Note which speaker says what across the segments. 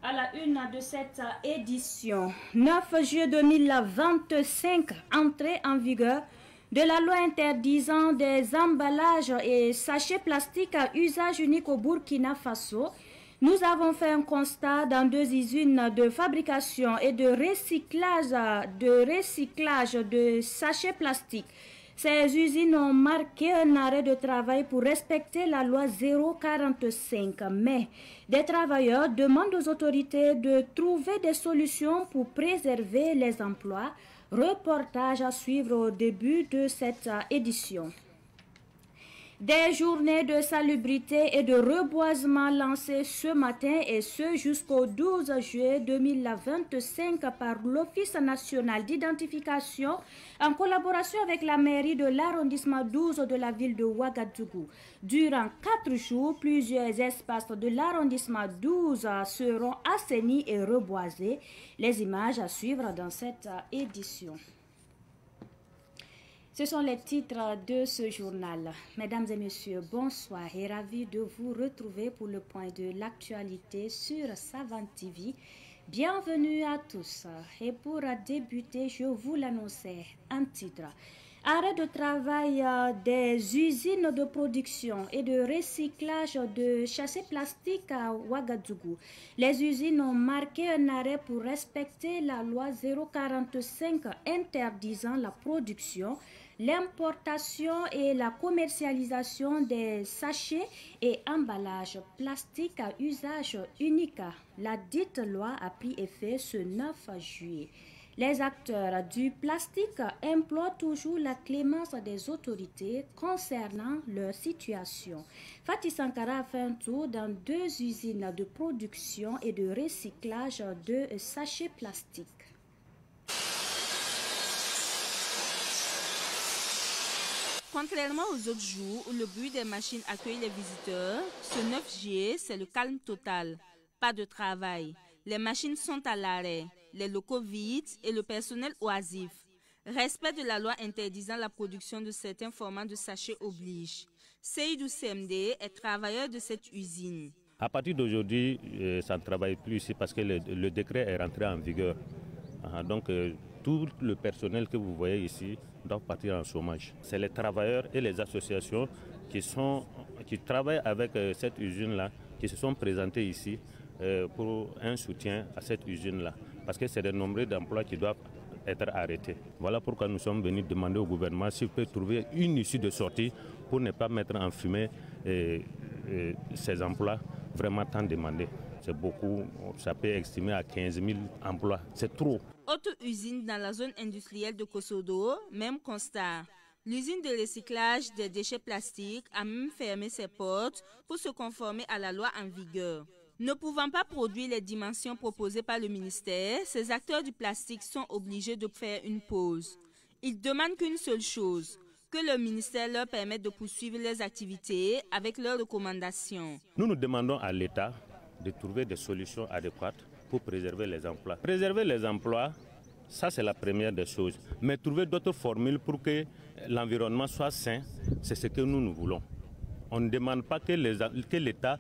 Speaker 1: À la une de cette édition, 9 juillet 2025, entrée en vigueur de la loi interdisant des emballages et sachets plastiques à usage unique au Burkina Faso. Nous avons fait un constat dans 2 usines de fabrication et de recyclage de sachets plastiques. Ces usines ont marqué un arrêt de travail pour respecter la loi 045. Mais des travailleurs demandent aux autorités de trouver des solutions pour préserver les emplois. Reportage à suivre au début de cette édition. Des journées de salubrité et de reboisement lancées ce matin et ce jusqu'au 12 juillet 2025 par l'Office national d'identification en collaboration avec la mairie de l'arrondissement 12 de la ville de Ouagadougou. Durant 4 jours, plusieurs espaces de l'arrondissement 12 seront assainis et reboisés. Les images à suivre dans cette édition. Ce sont les titres de ce journal. Mesdames et messieurs, bonsoir et ravi de vous retrouver pour le point de l'actualité sur Savane TV. Bienvenue à tous. Et pour débuter, je vous l'annonçais, un titre. Arrêt de travail des usines de production et de recyclage de sachets plastiques à Ouagadougou. Les usines ont marqué un arrêt pour respecter la loi 045 interdisant la production, l'importation et la commercialisation des sachets et emballages plastiques à usage unique. La dite loi a pris effet ce 9 juillet. Les acteurs du plastique implorent toujours la clémence des autorités concernant leur situation. Fatih Sankara a fait un tour dans 2 usines de production et de recyclage de sachets plastiques.
Speaker 2: Contrairement aux autres jours où le bruit des machines accueille les visiteurs, ce 9 juillet, c'est le calme total. Pas de travail. Les machines sont à l'arrêt, les locaux vides et le personnel oisif. Respect de la loi interdisant la production de certains formats de sachets oblige. Seydou CMD est travailleur de cette usine.
Speaker 3: À partir d'aujourd'hui, ça ne travaille plus ici parce que le décret est rentré en vigueur. Donc tout le personnel que vous voyez ici doit partir en chômage. C'est les travailleurs et les associations qui travaillent avec cette usine-là, qui se sont présentés ici pour un soutien à cette usine-là. Parce que c'est de nombreux emplois qui doivent être arrêtés. Voilà pourquoi nous sommes venus demander au gouvernement s'il peut trouver une issue de sortie pour ne pas mettre en fumée ces emplois vraiment tant demandés. C'est beaucoup, ça peut estimer à 15 000 emplois. C'est trop.
Speaker 2: Autre usine dans la zone industrielle de Kosodo, même constat. L'usine de recyclage des déchets plastiques a même fermé ses portes pour se conformer à la loi en vigueur. Ne pouvant pas produire les dimensions proposées par le ministère, ces acteurs du plastique sont obligés de faire une pause. Ils demandent qu'une seule chose, que le ministère leur permette de poursuivre leurs activités avec leurs recommandations.
Speaker 3: Nous demandons à l'État de trouver des solutions adéquates pour préserver les emplois. Préserver les emplois, ça c'est la première des choses. Mais trouver d'autres formules pour que l'environnement soit sain, c'est ce que nous voulons. On ne demande pas que l'État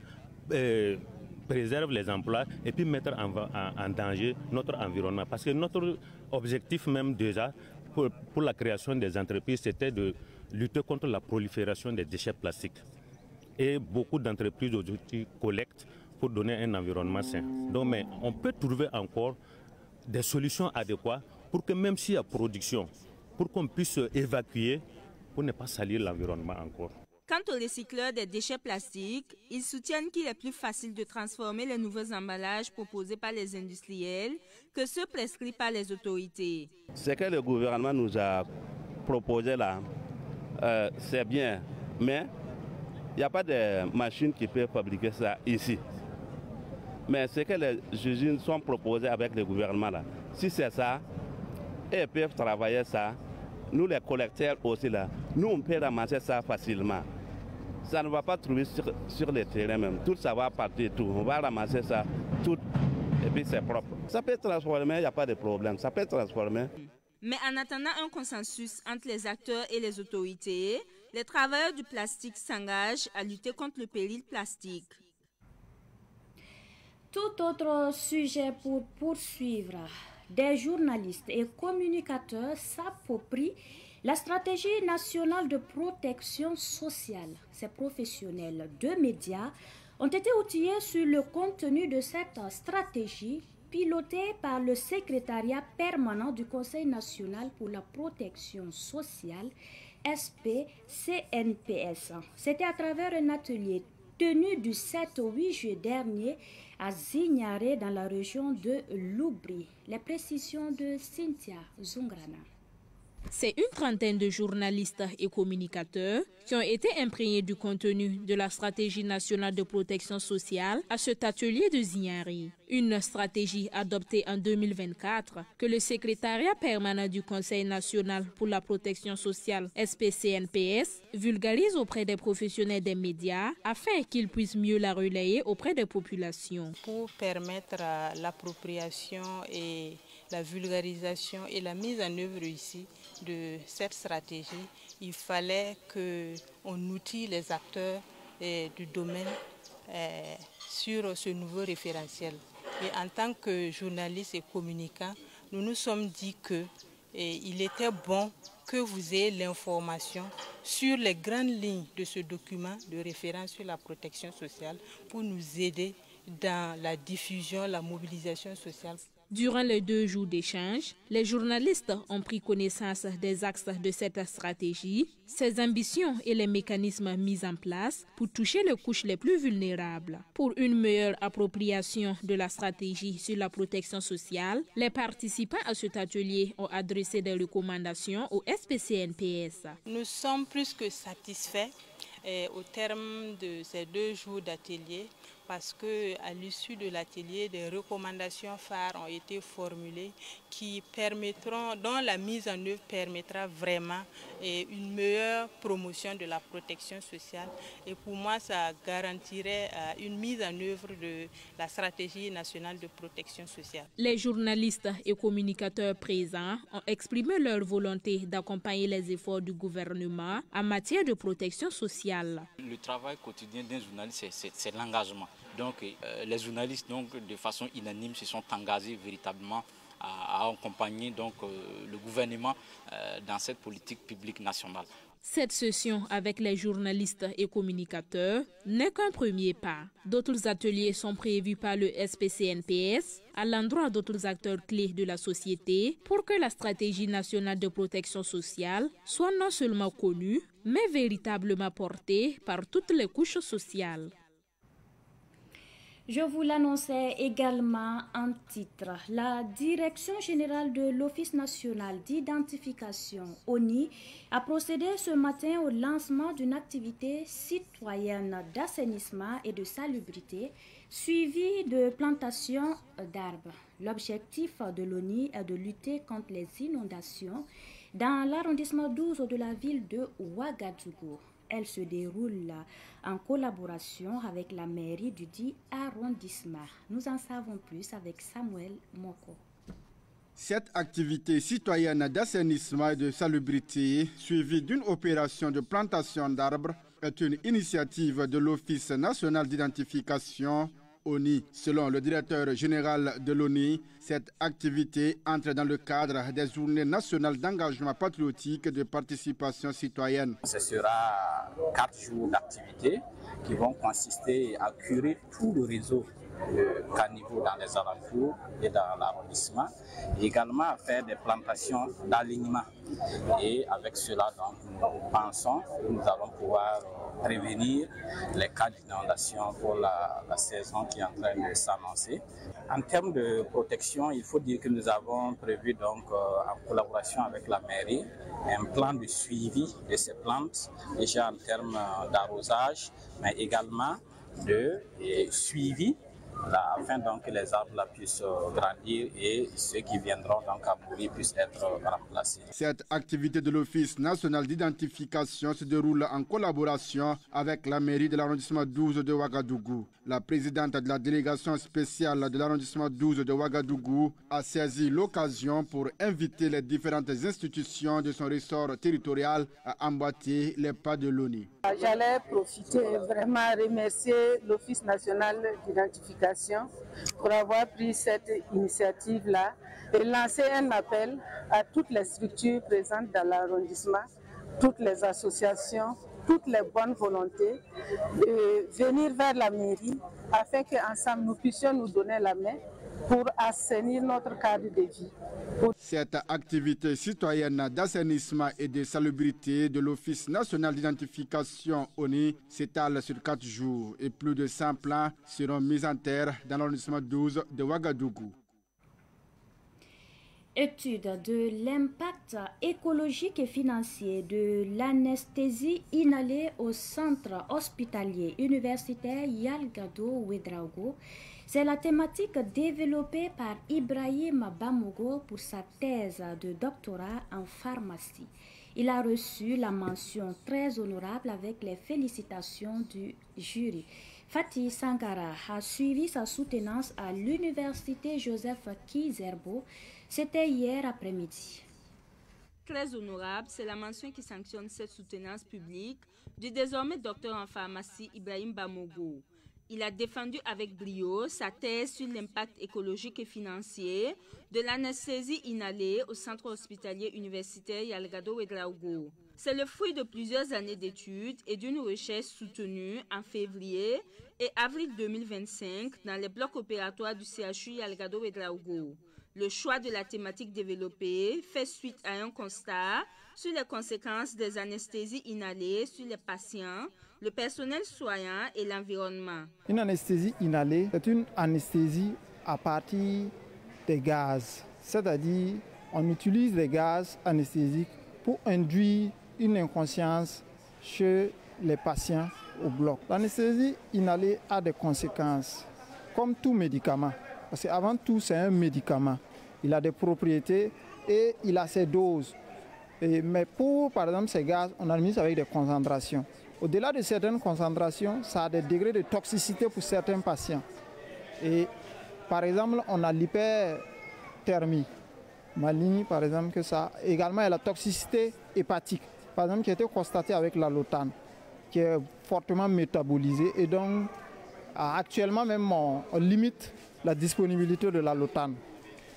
Speaker 3: préserve les emplois et puis mettre en danger notre environnement. Parce que notre objectif même déjà pour la création des entreprises, c'était de lutter contre la prolifération des déchets plastiques. Et beaucoup d'entreprises aujourd'hui collectent pour donner un environnement sain. Donc, mais on peut trouver encore des solutions adéquates pour que même s'il y a production, pour qu'on puisse évacuer, pour ne pas salir l'environnement encore.
Speaker 2: Quant aux recycleurs des déchets plastiques, ils soutiennent qu'il est plus facile de transformer les nouveaux emballages proposés par les industriels que ceux prescrits par les autorités.
Speaker 4: Ce que le gouvernement nous a proposé là, c'est bien, mais il n'y a pas de machine qui peut fabriquer ça ici. Mais ce que les usines sont proposées avec le gouvernement là, si c'est ça, ils peuvent travailler ça. Nous les collecteurs aussi là, nous on peut ramasser ça facilement. Ça ne va pas trouver sur le terrain même. Tout ça va partir, tout. On va ramasser ça, tout, et puis c'est propre. Ça peut être transformé, il n'y a pas de problème. Ça peut être transformé.
Speaker 2: Mais en attendant un consensus entre les acteurs et les autorités, les travailleurs du plastique s'engagent à lutter contre le péril plastique.
Speaker 1: Tout autre sujet pour poursuivre. Des journalistes et communicateurs s'approprient la stratégie nationale de protection sociale. Ces professionnels de médias ont été outillés sur le contenu de cette stratégie pilotée par le secrétariat permanent du Conseil national pour la protection sociale, SPCNPS. C'était à travers un atelier tenu du 7 au 8 juillet dernier à Zignaré dans la région de Loubri. Les précisions de Cynthia Zungrana.
Speaker 5: C'est une trentaine de journalistes et communicateurs qui ont été imprégnés du contenu de la stratégie nationale de protection sociale à cet atelier de Zignaré. Une stratégie adoptée en 2024 que le secrétariat permanent du Conseil national pour la protection sociale, SPCNPS, vulgarise auprès des professionnels des médias afin qu'ils puissent mieux la relayer auprès des populations.
Speaker 6: Pour permettre l'appropriation et la vulgarisation et la mise en œuvre ici de cette stratégie, il fallait qu'on outille les acteurs du domaine sur ce nouveau référentiel. Et en tant que journalistes et communicants, nous nous sommes dit qu'il était bon que vous ayez l'information sur les grandes lignes de ce document de référence sur la protection sociale pour nous aider dans la diffusion, la mobilisation sociale.
Speaker 5: Durant les 2 jours d'échange, les journalistes ont pris connaissance des axes de cette stratégie, ses ambitions et les mécanismes mis en place pour toucher les couches les plus vulnérables. Pour une meilleure appropriation de la stratégie sur la protection sociale, les participants à cet atelier ont adressé des recommandations au SPCNPS.
Speaker 6: Nous sommes plus que satisfaits au terme de ces 2 jours d'atelier, parce qu'à l'issue de l'atelier, des recommandations phares ont été formulées qui permettront, dont la mise en œuvre permettra vraiment une meilleure promotion de la protection sociale. Et pour moi, ça garantirait une mise en œuvre de la stratégie nationale de protection sociale.
Speaker 5: Les journalistes et communicateurs présents ont exprimé leur volonté d'accompagner les efforts du gouvernement en matière de protection sociale.
Speaker 7: Le travail quotidien d'un journaliste, c'est l'engagement. Donc les journalistes, de façon unanime, se sont engagés véritablement à accompagner le gouvernement dans cette politique publique nationale.
Speaker 5: Cette session avec les journalistes et communicateurs n'est qu'un premier pas. D'autres ateliers sont prévus par le SPCNPS à l'endroit d'autres acteurs clés de la société pour que la stratégie nationale de protection sociale soit non seulement connue, mais véritablement portée par toutes les couches sociales.
Speaker 1: Je vous l'annonçais également en titre. La Direction générale de l'Office national d'identification, ONI, a procédé ce matin au lancement d'une activité citoyenne d'assainissement et de salubrité, suivie de plantation d'arbres. L'objectif de l'ONI est de lutter contre les inondations dans l'arrondissement 12 de la ville de Ouagadougou. Elle se déroule en collaboration avec la mairie du dit arrondissement. Nous en savons plus avec Samuel Moko.
Speaker 8: Cette activité citoyenne d'assainissement et de salubrité, suivie d'une opération de plantation d'arbres, est une initiative de l'Office national d'identification, ONI. Selon le directeur général de l'ONI, cette activité entre dans le cadre des journées nationales d'engagement patriotique de participation citoyenne.
Speaker 9: Ce sera 4 jours d'activité qui vont consister à curer tout le réseau de caniveaux dans les alentours et dans l'arrondissement, et également à faire des plantations d'alignement. Et avec cela, nous pensons que nous allons pouvoir prévenir les cas d'inondation pour la saison qui est en train de s'annoncer. En termes de protection, il faut dire que nous avons prévu en collaboration avec la mairie un plan de suivi de ces plantes, déjà en termes d'arrosage, mais également de suivi afin que les arbres puissent grandir et ceux qui viendront à mourir puissent être remplacés.
Speaker 8: Cette activité de l'Office national d'identification se déroule en collaboration avec la mairie de l'arrondissement 12 de Ouagadougou. La présidente de la délégation spéciale de l'arrondissement 12 de Ouagadougou a saisi l'occasion pour inviter les différentes institutions de son ressort territorial à emboîter les pas de l'ONI.
Speaker 10: J'allais profiter vraiment remercier l'Office national d'identification félicitations pour avoir pris cette initiative-là et lancer un appel à toutes les structures présentes dans l'arrondissement, toutes les associations, toutes les bonnes volontés, de venir vers la mairie afin qu'ensemble nous puissions nous donner la main pour assainir notre cadre de vie.
Speaker 8: Cette activité citoyenne d'assainissement et de salubrité de l'Office national d'identification ONI s'étale sur 4 jours et plus de 100 plans seront mis en terre dans l'arrondissement 12 de Ouagadougou.
Speaker 1: Étude de l'impact écologique et financier de l'anesthésie inhalée au centre hospitalier universitaire Yalgado Ouedraogo. C'est la thématique développée par Ibrahim Bamogo pour sa thèse de doctorat en pharmacie. Il a reçu la mention très honorable avec les félicitations du jury. Fatih Sankara a suivi sa soutenance à l'université Joseph Kizerbo. C'était hier après-midi.
Speaker 2: Très honorable, c'est la mention qui sanctionne cette soutenance publique du désormais docteur en pharmacie Ibrahim Bamogo. Il a défendu avec brio sa thèse sur l'impact écologique et financier de l'anesthésie inhalée au centre hospitalier universitaire Yalgado Ouedraogo. C'est le fruit de plusieurs années d'études et d'une recherche soutenue en février et avril 2025 dans les blocs opératoires du CHU Yalgado Ouedraogo. Le choix de la thématique développée fait suite à un constat sur les conséquences des anesthésies inhalées sur les patients, le personnel soignant et l'environnement.
Speaker 11: Une anesthésie inhalée est une anesthésie à partir des gaz. C'est-à-dire, on utilise des gaz anesthésiques pour induire une inconscience chez les patients au bloc. L'anesthésie inhalée a des conséquences, comme tout médicament. Parce qu'avant tout, c'est un médicament. Il a des propriétés et il a ses doses. Mais pour, par exemple, ces gaz, on administre avec des concentrations. Au-delà de certaines concentrations, ça a des degrés de toxicité pour certains patients. Et par exemple, on a l'hyperthermie maligne, par exemple, que ça. Également, il y a la toxicité hépatique, par exemple, qui a été constatée avec la lotane, qui est fortement métabolisée. Et donc, actuellement même, on limite la disponibilité de la lotane,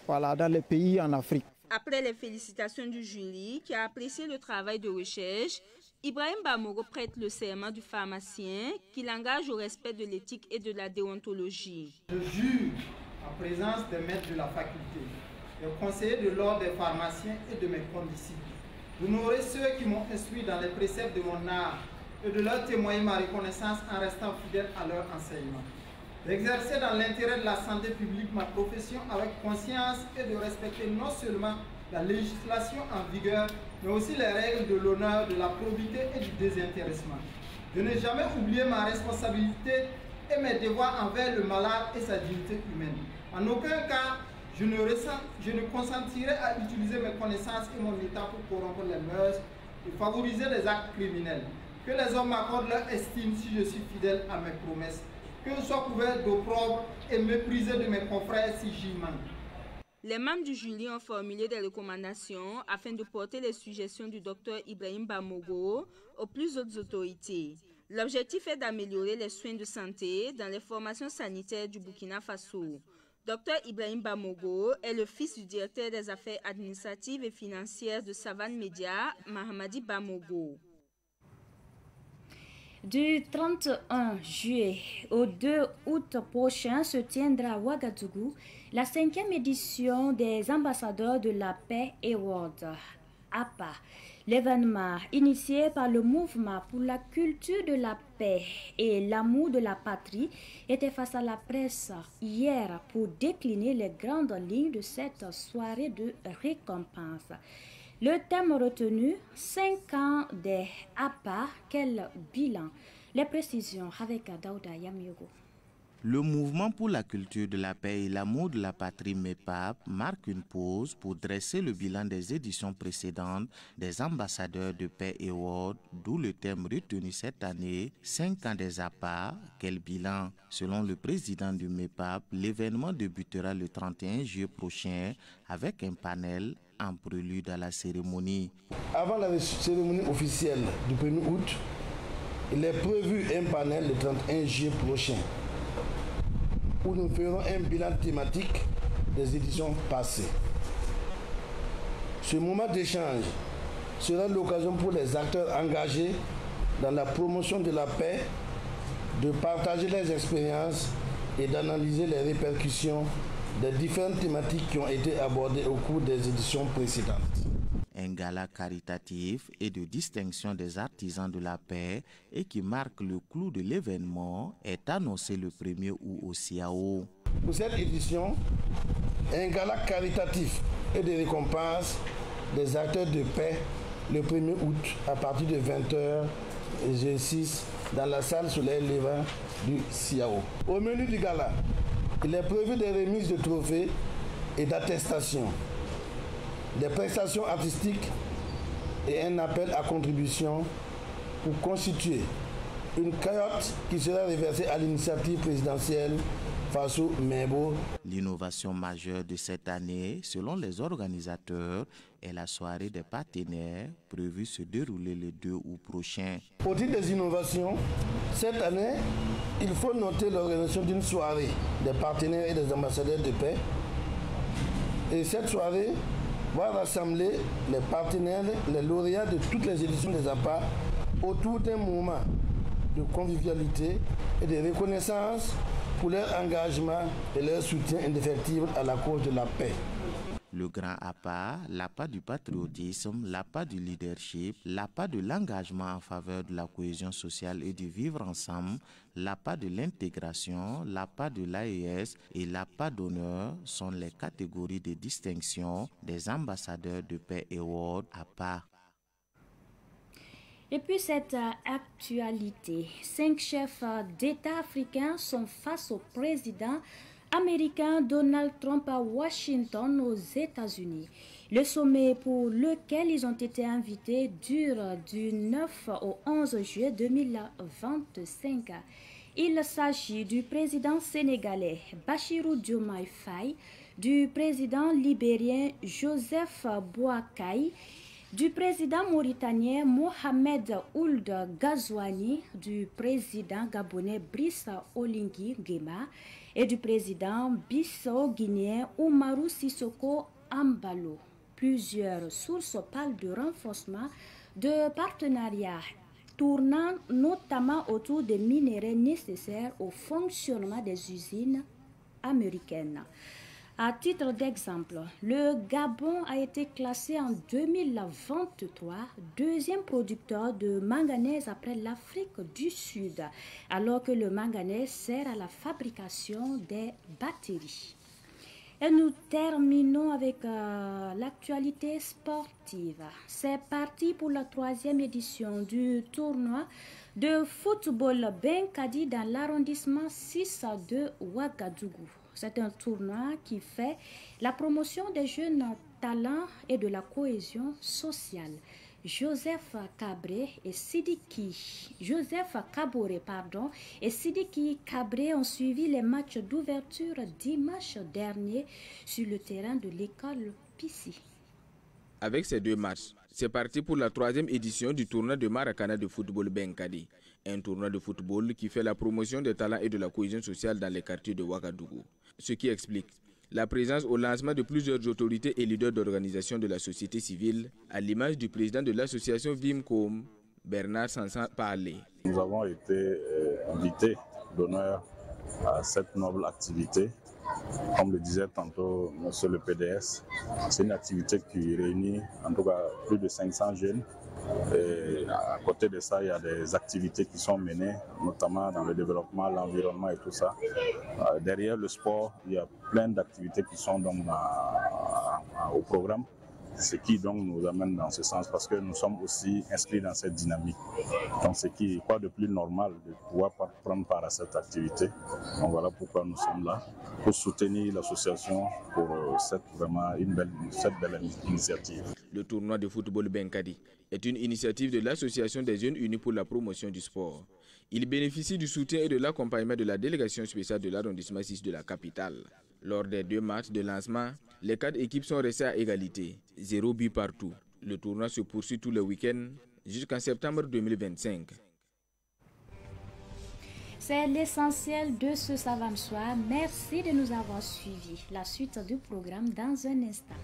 Speaker 11: voilà, dans les pays en Afrique.
Speaker 2: Après les félicitations du jury qui a apprécié le travail de recherche, Ibrahim Bamogo prête le serment du pharmacien qui l'engage au respect de l'éthique et de la déontologie.
Speaker 11: Je jure en présence des maîtres de la faculté, des conseillers de l'ordre des pharmaciens et de mes condisciples, d'honorer ceux qui m'ont instruit dans les préceptes de mon art et de leur témoigner ma reconnaissance en restant fidèle à leur enseignement. D'exercer dans l'intérêt de la santé publique ma profession avec conscience et de respecter non seulement la législation en vigueur, mais aussi les règles de l'honneur, de la probité et du désintéressement. Je n'ai jamais oublié ma responsabilité et mes devoirs envers le malade et sa dignité humaine. En aucun cas, je ne consentirai à utiliser mes connaissances et mon état pour corrompre les mœurs et favoriser les actes criminels. Que les hommes m'accordent leur estime si je suis fidèle à mes promesses. Que je sois couvert d'opprobre et méprisé de mes confrères si j'y manque.
Speaker 2: Les membres du jury ont formulé des recommandations afin de porter les suggestions du docteur Ibrahim Bamogo aux plus hautes autorités. L'objectif est d'améliorer les soins de santé dans les formations sanitaires du Burkina Faso. Dr Ibrahim Bamogo est le fils du directeur des affaires administratives et financières de Savane Média, Mahamadi Bamogo.
Speaker 1: Du 31 juillet au 2 août prochain se tiendra à Ouagadougou la 5e édition des ambassadeurs de la paix Award, APA. L'événement, initié par le mouvement pour la culture de la paix et l'amour de la patrie, était face à la presse hier pour décliner les grandes lignes de cette soirée de récompense. Le thème retenu, 5 ans des APA, quel bilan? Les précisions avec Daouda Yamiogo.
Speaker 12: Le mouvement pour la culture de la paix et l'amour de la patrie MEPAP marque une pause pour dresser le bilan des éditions précédentes des ambassadeurs de paix et Award, d'où le thème retenu cette année, 5 ans des APA, quel bilan? Selon le président du MEPAP, l'événement débutera le 31 juillet prochain avec un panel en prélude à la cérémonie.
Speaker 13: Avant la cérémonie officielle du 1er août, il est prévu un panel le 31 juillet prochain. où nous ferons un bilan thématique des éditions passées. Ce moment d'échange sera l'occasion pour les acteurs engagés dans la promotion de la paix de partager leurs expériences et d'analyser les répercussions des différentes thématiques qui ont été abordées au cours des éditions précédentes.
Speaker 12: Un gala caritatif et de distinction des artisans de la paix et qui marque le clou de l'événement est annoncé le 1er août au CIAO.
Speaker 13: Pour cette édition, un gala caritatif et de récompenses des acteurs de paix le 1er août à partir de 20h et G6 dans la salle Soleil Levant du CIAO. Au menu du gala, il est prévu des remises de trophées et d'attestations, des prestations artistiques et un appel à contribution pour constituer une cagnotte qui sera reversée à l'initiative présidentielle Faso Mebo.
Speaker 12: L'innovation majeure de cette année, selon les organisateurs, est la soirée des partenaires prévue se dérouler le 2 août prochain.
Speaker 13: Au titre des innovations, cette année, il faut noter l'organisation d'une soirée des partenaires et des ambassadeurs de paix. Et cette soirée va rassembler les partenaires, les lauréats de toutes les éditions des APA autour d'un moment de convivialité et de reconnaissance pour leur engagement et leur soutien indéfectible à la cause de la paix.
Speaker 12: Le grand APA, l'APA du patriotisme, l'APA du leadership, l'APA de l'engagement en faveur de la cohésion sociale et du vivre ensemble, l'APA de l'intégration, l'APA de l'AES et l'APA d'honneur sont les catégories de distinction des ambassadeurs de paix Award APA.
Speaker 1: Et puis cette actualité, 5 chefs d'État africains sont face au président américain Donald Trump à Washington aux États-Unis. Le sommet pour lequel ils ont été invités dure du 9 au 11 juillet 2025. Il s'agit du président sénégalais Bassirou Diomaye Faye, du président libérien Joseph Boakai, du président mauritanien Mohamed Ould Ghazouani, du président gabonais Brice Oligui Nguema et du président bissau-guinéen Oumarou Sissoko Embalo. Plusieurs sources parlent de renforcement de partenariats tournant notamment autour des minéraux nécessaires au fonctionnement des usines américaines. À titre d'exemple, le Gabon a été classé en 2023 deuxième producteur de manganèse après l'Afrique du Sud, alors que le manganèse sert à la fabrication des batteries. Et nous terminons avec l'actualité sportive. C'est parti pour la 3e édition du tournoi de football Benkadi dans l'arrondissement 6 de Ouagadougou. C'est un tournoi qui fait la promotion des jeunes talents et de la cohésion sociale. Joseph Kaboré et Sidiki Kaboré ont suivi les matchs d'ouverture dimanche dernier sur le terrain de l'école Pissi.
Speaker 14: Avec ces 2 matchs, c'est parti pour la 3e édition du tournoi de Maracana de football Benkadi. Un tournoi de football qui fait la promotion des talents et de la cohésion sociale dans les quartiers de Ouagadougou. Ce qui explique la présence au lancement de plusieurs autorités et leaders d'organisations de la société civile, à l'image du président de l'association Vimcom, Bernard Sansan Parlé.
Speaker 15: Nous avons été invités d'honneur à cette noble activité. Comme le disait tantôt monsieur le PDS, c'est une activité qui réunit en tout cas plus de 500 jeunes. Et à côté de ça, il y a des activités qui sont menées, notamment dans le développement, l'environnement et tout ça. Derrière le sport, il y a plein d'activités qui sont donc au programme, ce qui donc nous amène dans ce sens parce que nous sommes aussi inscrits dans cette dynamique. Donc ce qui est quoi de plus normal de pouvoir prendre part à cette activité. Donc voilà pourquoi nous sommes là, pour soutenir l'association pour cette belle initiative.
Speaker 14: Le tournoi de football Benkadi est une initiative de l'Association des jeunes unis pour la promotion du sport. Il bénéficie du soutien et de l'accompagnement de la délégation spéciale de l'arrondissement 6 de la capitale. Lors des 2 matchs de lancement, les 4 équipes sont restées à égalité, 0 but partout. Le tournoi se poursuit tous les week-ends jusqu'en septembre 2025.
Speaker 1: C'est l'essentiel de ce Savant Soir. Merci de nous avoir suivis. La suite du programme dans un instant.